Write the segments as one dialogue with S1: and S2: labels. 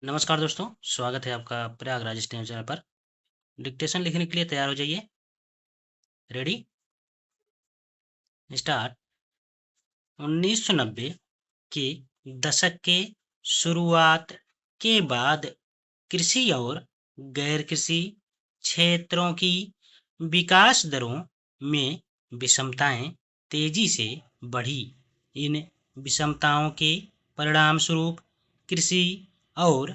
S1: नमस्कार दोस्तों, स्वागत है आपका प्रयागराज स्टेम चैनल पर। डिक्टेशन लिखने के लिए तैयार हो जाइए। Ready, start. 1990 के दशक के शुरुआत के बाद कृषि और गैर कृषि क्षेत्रों की विकास दरों में विषमताएं तेजी से बढ़ी। इन विषमताओं के परिणाम स्वरूप कृषि और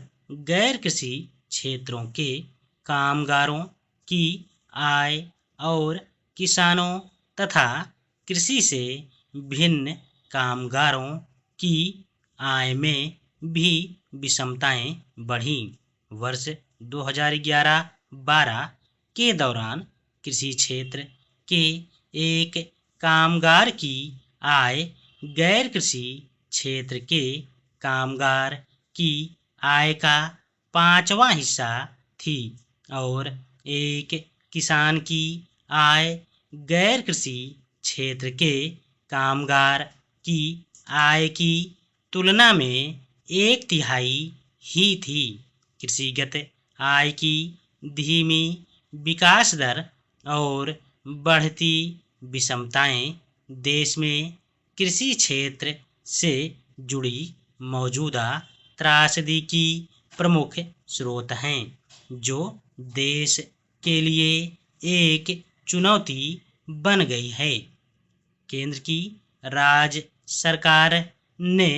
S1: गैर कृषि क्षेत्रों के कामगारों की आय और किसानों तथा कृषि से भिन्न कामगारों की आय में भी विषमताएं बढ़ीं। वर्ष 2011-12 के दौरान कृषि क्षेत्र के एक कामगार की आय गैर कृषि क्षेत्र के कामगार की आय का 5वां हिस्सा थी और एक किसान की आय गैर कृषि क्षेत्र के कामगार की आय की तुलना में 1/3 ही थी। कृषिगत आय की धीमी विकास दर और बढ़ती विषमताएं देश में कृषि क्षेत्र से जुड़ी मौजूदा त्रासदी की प्रमुख स्रोत हैं, जो देश के लिए एक चुनौती बन गई है। केंद्र की राज्य सरकार ने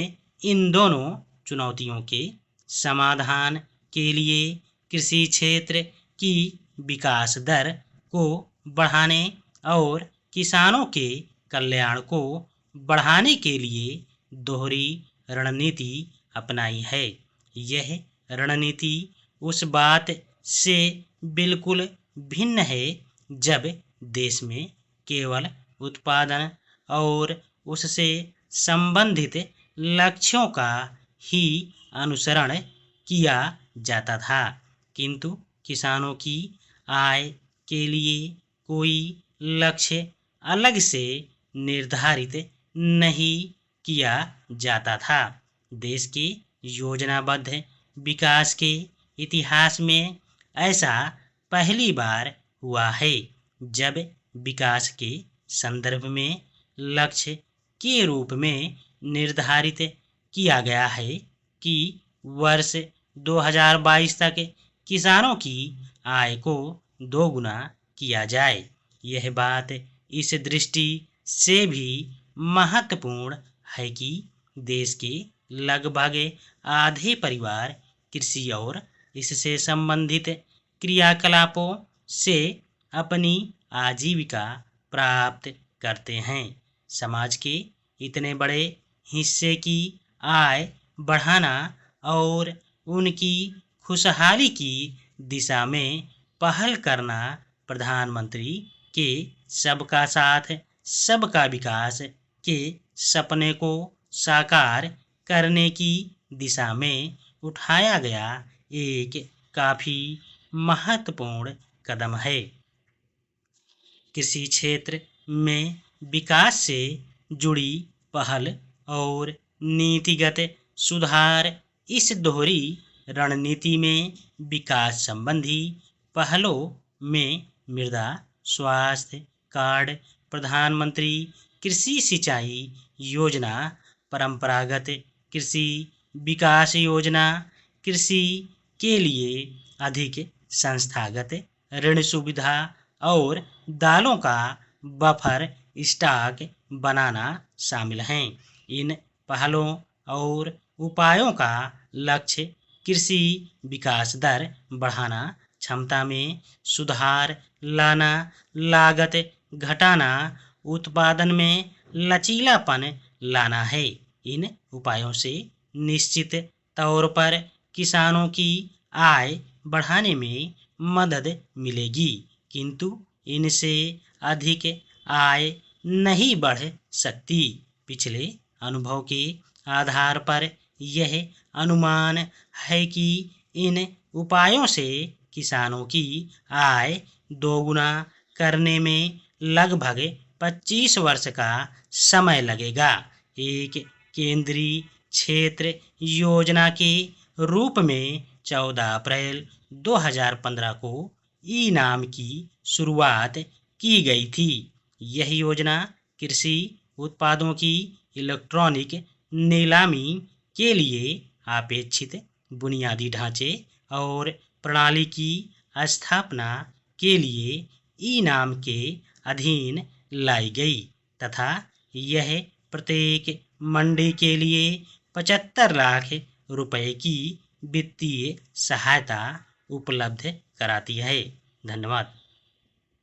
S1: इन दोनों चुनौतियों के समाधान के लिए कृषि क्षेत्र की विकास दर को बढ़ाने और किसानों के कल्याण को बढ़ाने के लिए दोहरी रणनीति अपनाई है। यह रणनीति उस बात से बिल्कुल भिन्न है जब देश में केवल उत्पादन और उससे संबंधित लक्ष्यों का ही अनुसरण किया जाता था, किंतु किसानों की आय के लिए कोई लक्ष्य अलग से निर्धारित नहीं किया जाता था। देश के योजनाबद्ध विकास के इतिहास में ऐसा पहली बार हुआ है जब विकास के संदर्भ में लक्ष्य के रूप में निर्धारित किया गया है कि वर्ष 2022 तक किसानों की आय को दोगुना किया जाए। यह बात इस दृष्टि से भी महत्वपूर्ण है कि देश के लगभग आधे परिवार कृषि और इससे संबंधित क्रियाकलापों से अपनी आजीविका प्राप्त करते हैं। समाज के इतने बड़े हिस्से की आय बढ़ाना और उनकी खुशहाली की दिशा में पहल करना प्रधानमंत्री के सबका साथ सबका विकास के सपने को साकार करने की दिशा में उठाया गया एक काफी महत्वपूर्ण कदम है। कृषि क्षेत्र में विकास से जुड़ी पहल और नीतिगत सुधार इस दोहरी रणनीति में विकास संबंधी पहलों में मृदा स्वास्थ्य कार्ड, प्रधानमंत्री कृषि सिंचाई योजना, परंपरागत कृषि विकास योजना, कृषि के लिए अधिक संस्थागत ऋण सुविधा और दालों का बफर स्टॉक बनाना शामिल हैं। इन पहलों और उपायों का लक्ष्य कृषि विकास दर बढ़ाना, क्षमता में सुधार लाना, लागत घटाना, उत्पादन में लचीलापन लाना है। इन उपायों से निश्चित तौर पर किसानों की आय बढ़ाने में मदद मिलेगी, किंतु इनसे अधिक आय नहीं बढ़ सकती। पिछले अनुभव के आधार पर यह अनुमान है कि इन उपायों से किसानों की आय दोगुना करने में लगभग 25 वर्ष का समय लगेगा। एक केंद्रीय क्षेत्र योजना के रूप में 14 अप्रैल 2015 को ई नाम की शुरुआत की गई थी। यह योजना कृषि उत्पादों की इलेक्ट्रॉनिक नीलामी के लिए अपेक्षित बुनियादी ढांचे और प्रणाली की स्थापना के लिए ई नाम के अधीन लाई गई तथा यह प्रत्येक मंडी के लिए 75 लाख रुपए की वित्तीय सहायता उपलब्ध कराती है। धन्यवाद।